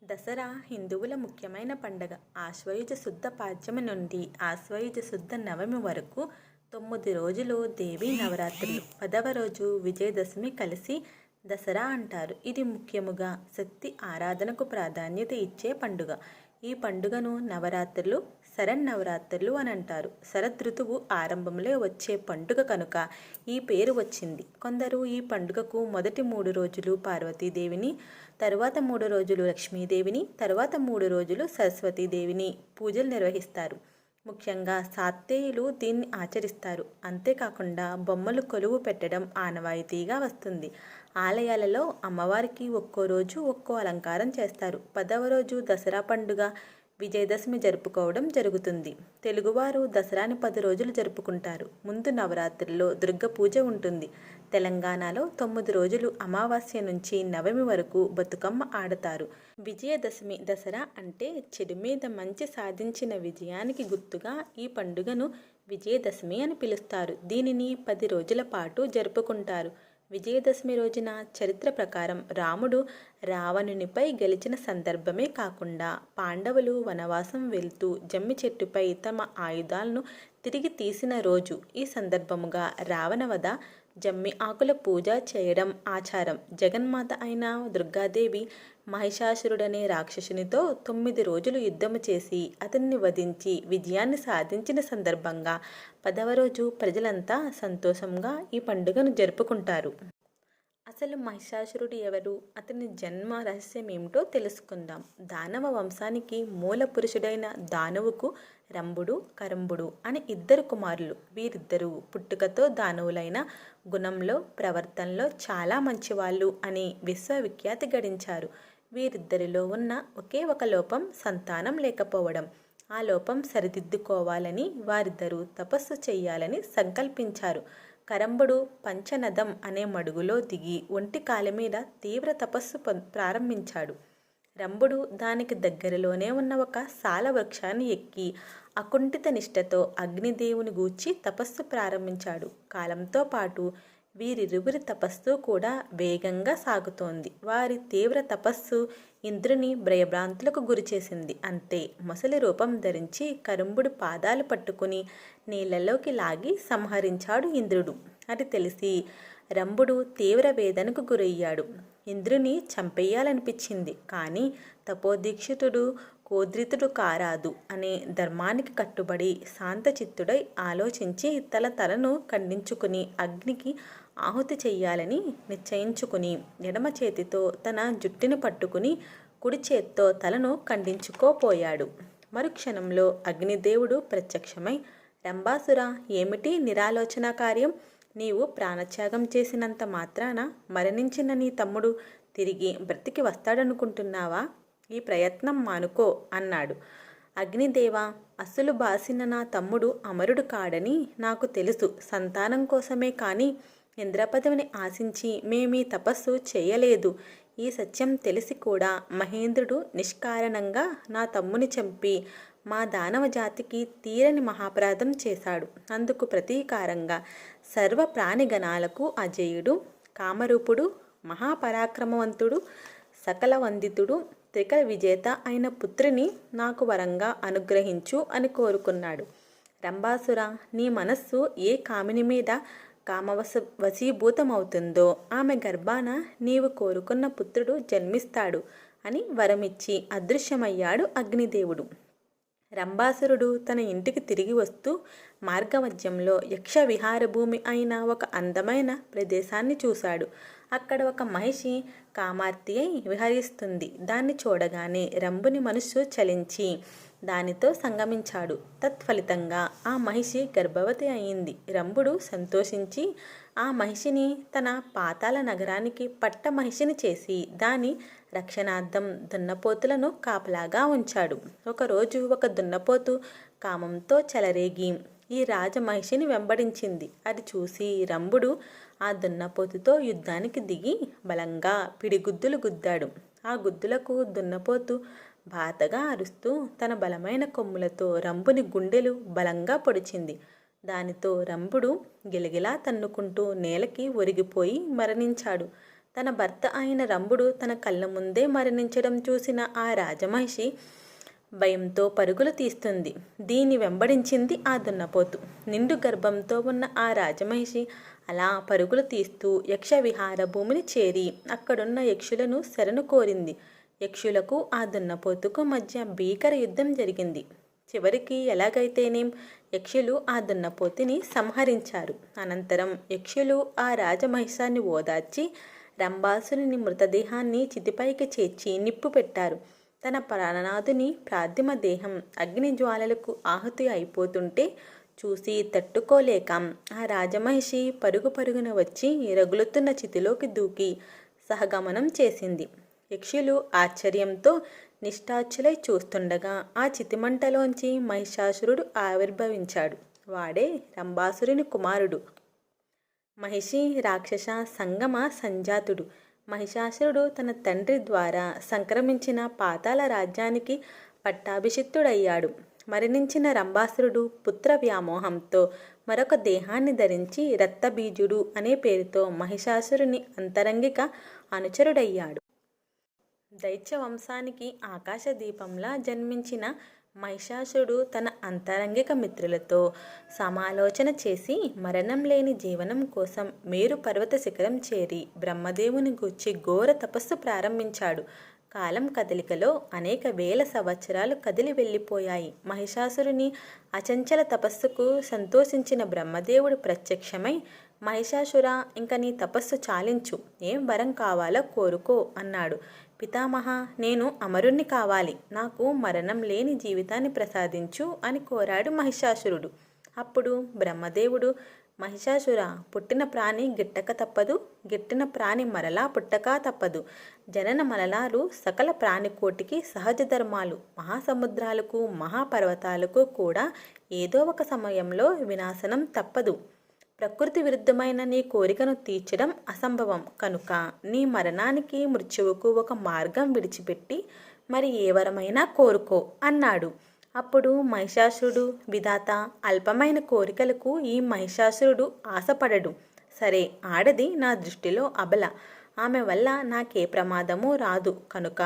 దసరా హిందువుల ముఖ్యమైన పండగ. ఆశ్వయుజ శుద్ధ పాడ్యమి నుండి ఆశ్వయుజ శుద్ధ నవమి వరకు 9 రోజులు దేవీ నవరాత్రులు. 10వ రోజు విజయదశమి కలిసి దసరా అంటారు. ఇది ముఖ్యముగా శక్తి ఆరాధనకు ప్రాధాన్యత ఇచ్చే పండుగ. ఈ పండుగను నవరాత్రులు, శరన్నవరాత్రులు అని అంటారు. శరదృతువు ఆరంభంలో వచ్చే పండుగ కనుక ఈ పేరు వచ్చింది. కొందరు ఈ పండుగకు మొదటి 3 రోజులు పార్వతీదేవిని, తరువాత 3 రోజులు లక్ష్మీదేవిని, తరువాత 3 రోజులు సరస్వతీదేవిని పూజలు నిర్వహిస్తారు. ముఖ్యంగా శాక్తేయులు దీన్ని ఆచరిస్తారు. అంతేకాకుండా బొమ్మలు కొలువు పెట్టడం ఆనవాయితీగా వస్తుంది. ఆలయాలలో అమ్మవారికి ఒక్కో రోజు ఒక్కో అలంకారం చేస్తారు. 10వ రోజు దసరా పండుగ విజయదశమి జరుపుకోవడం జరుగుతుంది. తెలుగువారు దసరాని 10 రోజులు జరుపుకుంటారు. ముందు నవరాత్రుల్లో దుర్గ పూజ ఉంటుంది. తెలంగాణలో 9 రోజులు అమావాస్య నుంచి నవమి వరకు బతుకమ్మ ఆడతారు. విజయదశమి దసరా అంటే చెడు మీద మంచి సాధించిన విజయానికి గుర్తుగా ఈ పండుగను విజయదశమి అని పిలుస్తారు. దీనిని 10 రోజుల పాటు జరుపుకుంటారు. విజయదశమి రోజున చరిత్ర ప్రకారం రాముడు రావణునిపై గెలిచిన సందర్భమే కాకుండా పాండవులు వనవాసం వెళ్తూ జమ్మి చెట్టుపై తమ ఆయుధాలను తిరిగి తీసిన రోజు. ఈ సందర్భముగా రావణవధ, జమ్మి ఆకుల పూజ చేయడం ఆచారం. జగన్మాత అయిన దుర్గాదేవి మహిషాసురుడనే రాక్షసునితో 9 రోజులు యుద్ధము చేసి అతన్ని వధించి విజయాన్ని సాధించిన సందర్భంగా 10వ రోజు ప్రజలంతా సంతోషంగా ఈ పండుగను జరుపుకుంటారు. అసలు మహిషాసురుడు ఎవరు, అతని జన్మ రహస్యం ఏమిటో తెలుసుకుందాం. దానవ వంశానికి మూల పురుషుడైన దానవుకు రంభుడు, కరంభుడు అని 2 కుమారులు. వీరిద్దరూ పుట్టుకతో దానవులైన గుణంలో, ప్రవర్తనలో చాలా మంచివాళ్ళు అని విశ్వవిఖ్యాతి గడించారు. వీరిద్దరిలో ఉన్న ఒకే ఒక లోపం సంతానం లేకపోవడం. ఆ లోపం సరిదిద్దుకోవాలని వారిద్దరూ తపస్సు చెయ్యాలని సంకల్పించారు. కరంభుడు పంచనదం అనే మడుగులో దిగి ఒంటి కాలి మీద తీవ్ర తపస్సు ప్రారంభించాడు. రంభుడు దానికి దగ్గరలోనే ఉన్న ఒక సాల వృక్షాన్ని ఎక్కి అకుంఠిత నిష్ఠతో అగ్నిదేవుని గూర్చి తపస్సు ప్రారంభించాడు. కాలంతో పాటు వీరిరువురి తపస్సు కూడా వేగంగా సాగుతోంది. వారి తీవ్ర తపస్సు ఇంద్రుని భయభ్రాంతులకు గురిచేసింది. అంతే, మొసలి రూపం ధరించి కరంభుడి పాదాలు పట్టుకుని నీళ్లలోకి లాగి సంహరించాడు ఇంద్రుడు. అది తెలిసి రంభుడు తీవ్ర వేదనకు గురయ్యాడు. ఇంద్రుని చంపేయాలనిపించింది. కానీ తపోదీక్షితుడు కోద్రితుడు కారాదు అనే ధర్మానికి కట్టుబడి శాంతచిత్తుడై ఆలోచించి తలను ఖండించుకుని అగ్నికి ఆహుతి చెయ్యాలని నిశ్చయించుకుని ఎడమ చేతితో తన జుట్టుని పట్టుకుని కుడి చేత్తో తలను ఖండించుకోపోయాడు. మరుక్షణంలో అగ్నిదేవుడు ప్రత్యక్షమై, రంభాసుర, ఏమిటి నిరాలోచన కార్యం? నీవు ప్రాణత్యాగం చేసినంత మాత్రాన మరణించిన నీ తమ్ముడు తిరిగి బ్రతికి వస్తాడనుకుంటున్నావా? ఈ ప్రయత్నం మానుకో అన్నాడు. అగ్నిదేవ, అసలు బాసిన నా తమ్ముడు అమరుడు కాడని నాకు తెలుసు. సంతానం కోసమే కానీ ఇంద్రపదవిని ఆశించి మేమీ తపస్సు చేయలేదు. ఈ సత్యం తెలిసి కూడా మహేంద్రుడు నిష్కారణంగా నా తమ్ముని చంపి మా దానవ జాతికి తీరని మహాపరాధం చేశాడు. అందుకు ప్రతీకారంగా సర్వ ప్రాణిగణాలకు అజేయుడు, కామరూపుడు, మహాపరాక్రమవంతుడు, సకల వందితుడు, త్రికల విజేత అయిన పుత్రిని నాకు వరంగా అనుగ్రహించు అని కోరుకున్నాడు. రంభాసుర, నీ మనస్సు ఏ కామిని మీద వశీభూతమవుతుందో ఆమె గర్భాన నీవు కోరుకున్న పుత్రుడు జన్మిస్తాడు అని వరమిచ్చి అదృశ్యమయ్యాడు అగ్నిదేవుడు. రంభాసురుడు తన ఇంటికి తిరిగి వస్తూ మార్గమధ్యంలో యక్ష విహారభూమి అయిన ఒక అందమైన ప్రదేశాన్ని చూశాడు. అక్కడ ఒక మహిషి కామార్తి అయి విహరిస్తుంది. దాన్ని చూడగానే రంభుని మనస్సు చలించి దానితో సంగమించాడు. తత్ఫలితంగా ఆ మహిషి గర్భవతి అయింది. రంభుడు సంతోషించి ఆ మహిషిని తన పాతాళ నగరానికి పట్ట మహిషిని చేసి దాని రక్షణార్థం దున్నపోతులను కాపలాగా ఉంచాడు. ఒకరోజు ఒక దున్నపోతు కామంతో చెలరేగి ఈ రాజమహిషిని వెంబడించింది. అది చూసి రంభుడు ఆ దున్నపోతుతో యుద్ధానికి దిగి బలంగా పిడిగుద్దులు గుద్దాడు. ఆ గుద్దులకు దున్నపోతు బాధగా అరుస్తూ తన బలమైన కొమ్ములతో రంభుని గుండెలు బలంగా పొడిచింది. దానితో రంభుడు గిలగిలా తన్నుకుంటూ నేలకి ఒరిగిపోయి మరణించాడు. తన భర్త అయిన రంభుడు తన కళ్ళ ముందే మరణించడం చూసిన ఆ రాజమహిషి భయంతో పరుగులు తీస్తుంది. దీన్ని వెంబడించింది ఆ దున్నపోతు. నిండు గర్భంతో ఉన్న ఆ రాజమహిషి అలా పరుగులు తీస్తూ యక్ష విహార భూమిని చేరి అక్కడున్న యక్షులను శరణు కోరింది. యక్షులకు ఆ దున్నపోతుకు మధ్య భీకర యుద్ధం జరిగింది. చివరికి ఎలాగైతేనేం యక్షులు ఆ దున్నపోతుని సంహరించారు. అనంతరం యక్షులు ఆ రాజమహిషాన్ని ఓదార్చి రంభాసుని మృతదేహాన్ని చితిపైకి చేర్చి నిప్పు పెట్టారు. తన ప్రాణనాథుని ప్రార్థిమ దేహం అగ్ని జ్వాలలకు ఆహుతి అయిపోతుంటే చూసి తట్టుకోలేక ఆ రాజమహిషి పరుగు పరుగున వచ్చి రగులుతున్న చితిలోకి దూకి సహగమనం చేసింది. యక్షులు ఆశ్చర్యంతో నిష్ఠాచులై చూస్తుండగా ఆ చితిమంటలోంచి మహిషాసురుడు ఆవిర్భవించాడు. వాడే రంభాసురుని కుమారుడు. మహిషి రాక్షస సంగమ సంజాతుడు. మహిషాసురుడు తన తండ్రి ద్వారా సంక్రమించిన పాతాళ రాజ్యానికి పట్టాభిషిక్తుడయ్యాడు. మరణించిన రంభాసురుడు పుత్ర వ్యామోహంతో మరొక దేహాన్ని ధరించి రక్తబీజుడు అనే పేరుతో మహిషాసురుని అంతరంగిక అనుచరుడయ్యాడు. దైత్య వంశానికి ఆకాశ దీపంలా జన్మించిన మహిషాసురుడు తన అంతరంగిక మిత్రులతో సమాలోచన చేసి మరణం లేని జీవనం కోసం మేరు పర్వత శిఖరం చేరి బ్రహ్మదేవుని గూర్చి ఘోర తపస్సు ప్రారంభించాడు. కాలం కదలికలో అనేక వేల సంవత్సరాలు కదిలి వెళ్ళిపోయాయి. మహిషాసురుని అచంచల తపస్సుకు సంతోషించిన బ్రహ్మదేవుడు ప్రత్యక్షమై, మహిషాసుర, ఇంక నీ తపస్సు చాలించు, ఏం వరం కావాలో కోరుకో అన్నాడు. పితామహ, నేను అమరుణ్ణి కావాలి, నాకు మరణం లేని జీవితాన్ని ప్రసాదించు అని కోరాడు మహిషాసురుడు. అప్పుడు బ్రహ్మదేవుడు, మహిషాసుర, పుట్టిన ప్రాణి గిట్టక తప్పదు, గిట్టిన ప్రాణి మరలా పుట్టక తప్పదు. జనన మరణాలు సకల ప్రాణికోటికి సహజ ధర్మాలు. మహాసముద్రాలకు మహాపర్వతాలకు కూడా ఏదో ఒక సమయంలో వినాశనం తప్పదు. ప్రకృతి విరుద్ధమైన నీ కోరికను తీర్చడం అసంభవం కనుక నీ మరణానికి మృత్యువుకు ఒక మార్గం విడిచిపెట్టి మరి ఏ వరమైనా కోరుకో అన్నాడు. అప్పుడు మహిషాసురుడు, విధాత, అల్పమైన కోరికలకు ఈ మహిషాసురుడు ఆశపడడు. సరే, ఆడది నా దృష్టిలో అబల, ఆమె వల్ల నాకే ప్రమాదమూ రాదు కనుక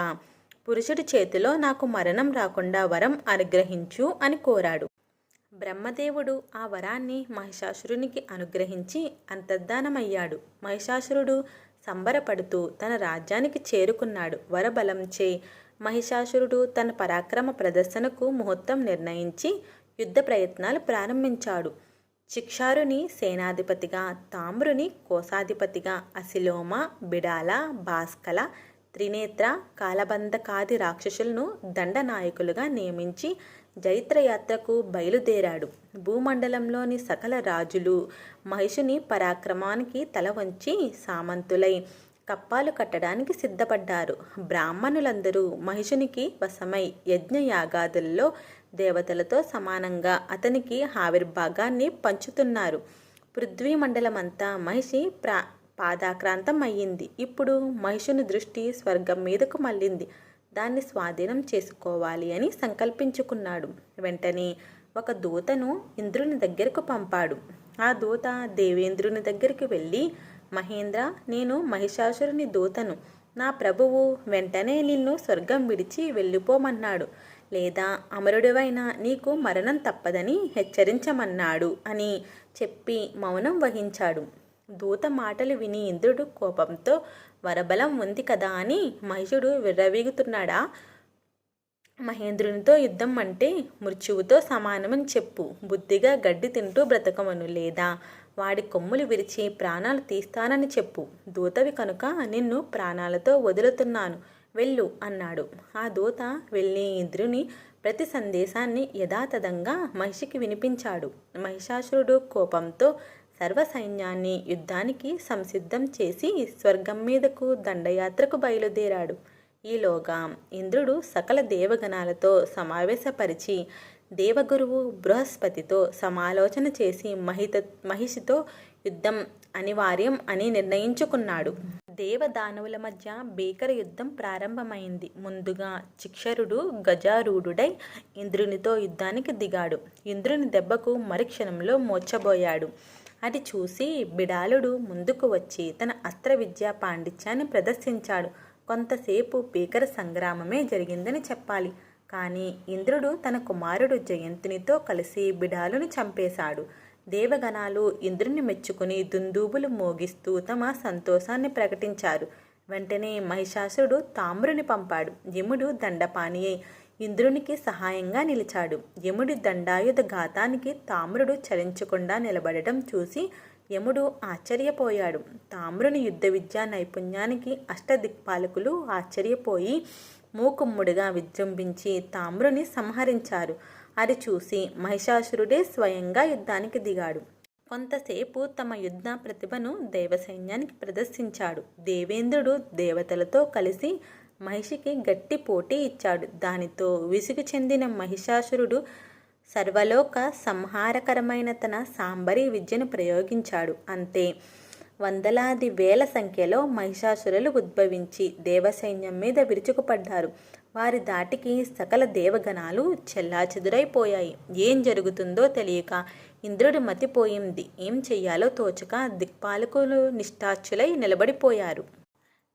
పురుషుడి చేతిలో నాకు మరణం రాకుండా వరం అనుగ్రహించు అని కోరాడు. బ్రహ్మదేవుడు ఆ వరాన్ని మహిషాసురునికి అనుగ్రహించి అంతర్ధానమయ్యాడు. మహిషాసురుడు సంబరపడుతూ తన రాజ్యానికి చేరుకున్నాడు. వరబలంచే మహిషాసురుడు తన పరాక్రమ ప్రదర్శనకు ముహూర్తం నిర్ణయించి యుద్ధ ప్రయత్నాలు ప్రారంభించాడు. చిక్షారుని సేనాధిపతిగా, తామ్రుని కోశాధిపతిగా, అసిలోమ, బిడాల, భాస్కల, త్రినేత్ర, కాలబంధకాది రాక్షసులను దండనాయకులుగా నియమించి జైత్రయాత్రకు బయలుదేరాడు. భూమండలంలోని సకల రాజులు మహిషుని పరాక్రమానికి తల వంచి సామంతులై కప్పాలు కట్టడానికి సిద్ధపడ్డారు. బ్రాహ్మణులందరూ మహిషునికి వశమై యజ్ఞయాగాదుల్లో దేవతలతో సమానంగా అతనికి ఆవిర్భాగాన్ని పంచుతున్నారు. పృథ్వీ మండలమంతా మహిషి పాదాక్రాంతం అయ్యింది. ఇప్పుడు మహిషుని దృష్టి స్వర్గం మీదకు మళ్ళింది. దాన్ని స్వాధీనం చేసుకోవాలి అని సంకల్పించుకున్నాడు. వెంటనే ఒక దూతను ఇంద్రుని దగ్గరకు పంపాడు. ఆ దూత దేవేంద్రుని దగ్గరికి వెళ్ళి, మహేంద్ర, నేను మహిషాసురుని దూతను. నా ప్రభువు వెంటనే నిన్ను స్వర్గం విడిచి వెళ్ళిపోమన్నాడు, లేదా అమరుడివైన నీకు మరణం తప్పదని హెచ్చరించమన్నాడు అని చెప్పి మౌనం వహించాడు. దూత మాటలు విని ఇంద్రుడు కోపంతో, వరబలం ఉంది కదా అని మహిషుడు విర్రవీగుతున్నాడా? మహేంద్రునితో యుద్ధం అంటే మృత్యువుతో సమానమని చెప్పు. బుద్ధిగా గడ్డి తింటూ బ్రతకమను, లేదా వాడి కొమ్ములు విరిచి ప్రాణాలు తీస్తానని చెప్పు. దూతవి కనుక నిన్ను ప్రాణాలతో వదులుతున్నాను, వెళ్ళు అన్నాడు. ఆ దూత వెళ్ళి ఇంద్రుని ప్రతి సందేశాన్ని యథాతథంగా మహిషికి వినిపించాడు. మహిషాసురుడు కోపంతో సర్వ సైన్యాన్ని యుద్ధానికి సంసిద్ధం చేసి స్వర్గం మీదకు దండయాత్రకు బయలుదేరాడు. ఈలోగా ఇంద్రుడు సకల దేవగణాలతో సమావేశపరిచి దేవగురువు బృహస్పతితో సమాలోచన చేసి మహిషితో యుద్ధం అనివార్యం అని నిర్ణయించుకున్నాడు. దేవదానవుల మధ్య భీకర యుద్ధం ప్రారంభమైంది. ముందుగా చిక్షరుడు గజారూఢుడై ఇంద్రునితో యుద్ధానికి దిగాడు. ఇంద్రుని దెబ్బకు మరుక్షణంలో మూర్ఛబోయాడు. అది చూసి బిడాలుడు ముందుకు వచ్చి తన అస్త్ర విద్యా పాండిత్యాన్ని ప్రదర్శించాడు. కొంతసేపు భీకర సంగ్రామమే జరిగిందని చెప్పాలి. కానీ ఇంద్రుడు తన కుమారుడు జయంతునితో కలిసి బిడాలుని చంపేశాడు. దేవగణాలు ఇంద్రుని మెచ్చుకుని దుందూబులు మోగిస్తూ తమ సంతోషాన్ని ప్రకటించారు. వెంటనే మహిషాసురుడు తామ్రుని పంపాడు. యముడు దండపాణి అయి ఇంద్రునికి సహాయంగా నిలిచాడు. యముడి దండాయుధ ఘాతానికి తామ్రుడు చలించకుండా నిలబడటం చూసి యముడు ఆశ్చర్యపోయాడు. తామ్రుని యుద్ధ విద్యా నైపుణ్యానికి అష్టదిక్పాలకులు ఆశ్చర్యపోయి మూకుమ్ముడిగా విజృంభించి తామ్రుని సంహరించారు. అది చూసి మహిషాసురుడే స్వయంగా యుద్ధానికి దిగాడు. కొంతసేపు తమ యుద్ధ ప్రతిభను దేవసైన్యానికి ప్రదర్శించాడు. దేవేంద్రుడు దేవతలతో కలిసి మహిషికి గట్టి పోటీ ఇచ్చాడు. దానితో విసుగు చెందిన మహిషాసురుడు సర్వలోక సంహారకరమైన తన సాంబరీ విద్యను ప్రయోగించాడు. అంతే, వందలాది వేల సంఖ్యలో మహిషాసురులు ఉద్భవించి దేవసైన్యం మీద విరుచుకుపడ్డారు. వారి దాటికి సకల దేవగణాలు చెల్లాచెదురైపోయాయి. ఏం జరుగుతుందో తెలియక ఇంద్రుడి మతిపోయింది. ఏం చెయ్యాలో తోచక దిక్పాలకులు నిష్ఠాచులై నిలబడిపోయారు.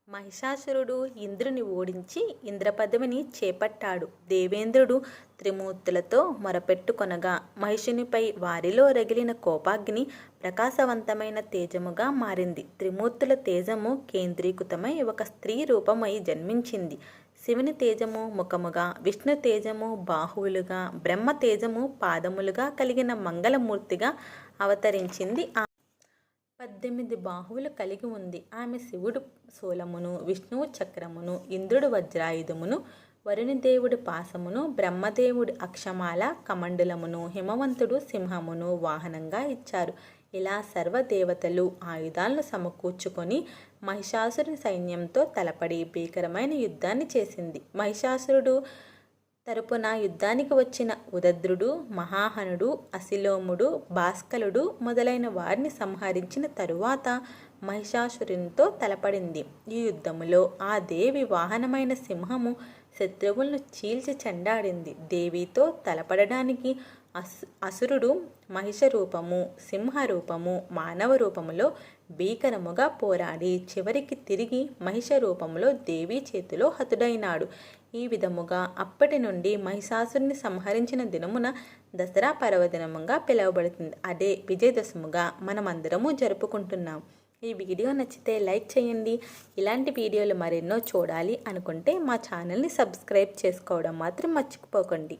మహిషాసురుడు ఇంద్రుని ఓడించి ఇంద్రపదవిని చేపట్టాడు. దేవేంద్రుడు త్రిమూర్తులతో మొరపెట్టుకొనగా మహిషునిపై వారిలో రగిలిన కోపాగ్ని ప్రకాశవంతమైన తేజముగా మారింది. త్రిమూర్తుల తేజము కేంద్రీకృతమై ఒక స్త్రీ రూపమై జన్మించింది. శివుని తేజము ముఖముగా, విష్ణు తేజము బాహువులుగా, బ్రహ్మ తేజము పాదములుగా కలిగిన మంగళమూర్తిగా అవతరించింది. 18 బాహువులు కలిగి ఉంది. ఆమె శివుడు శూలమును, విష్ణువు చక్రమును, ఇంద్రుడు వజ్రాయుధమును, వరుణదేవుడి పాశమును, బ్రహ్మదేవుడి అక్షమాల కమండలమును, హిమవంతుడు సింహమును వాహనంగా ఇచ్చారు. ఇలా సర్వదేవతలు ఆయుధాలను సమకూర్చుకొని మహిషాసురుని సైన్యంతో తలపడి భీకరమైన యుద్ధాన్ని చేసింది. మహిషాసురుడు తరపున యుద్ధానికి వచ్చిన ఉదద్రుడు, మహాహనుడు, అసిలోముడు, భాస్కలుడు మొదలైన వారిని సంహరించిన తరువాత మహిషాసురునితో తలపడింది. ఈ యుద్ధములో ఆ దేవి వాహనమైన సింహము శత్రువులను చీల్చి చెండాడింది. దేవితో తలపడడానికి అసురుడు మహిష రూపము, సింహ రూపము, మానవ రూపములో భీకరముగా పోరాడి చివరికి తిరిగి మహిష రూపంలో దేవి చేతిలో హతుడైనాడు. ఈ విధముగా అప్పటి నుండి మహిషాసురుని సంహరించిన దినమున దసరా పర్వదినముగా పిలువబడుతుంది. అదే విజయదశమిగా మనమందరము జరుపుకుంటున్నాం. ఈ వీడియో నచ్చితే లైక్ చేయండి. ఇలాంటి వీడియోలు మరెన్నో చూడాలి అనుకుంటే మా ఛానల్ని సబ్స్క్రైబ్ చేసుకోవడం మాత్రం మర్చిపోకండి.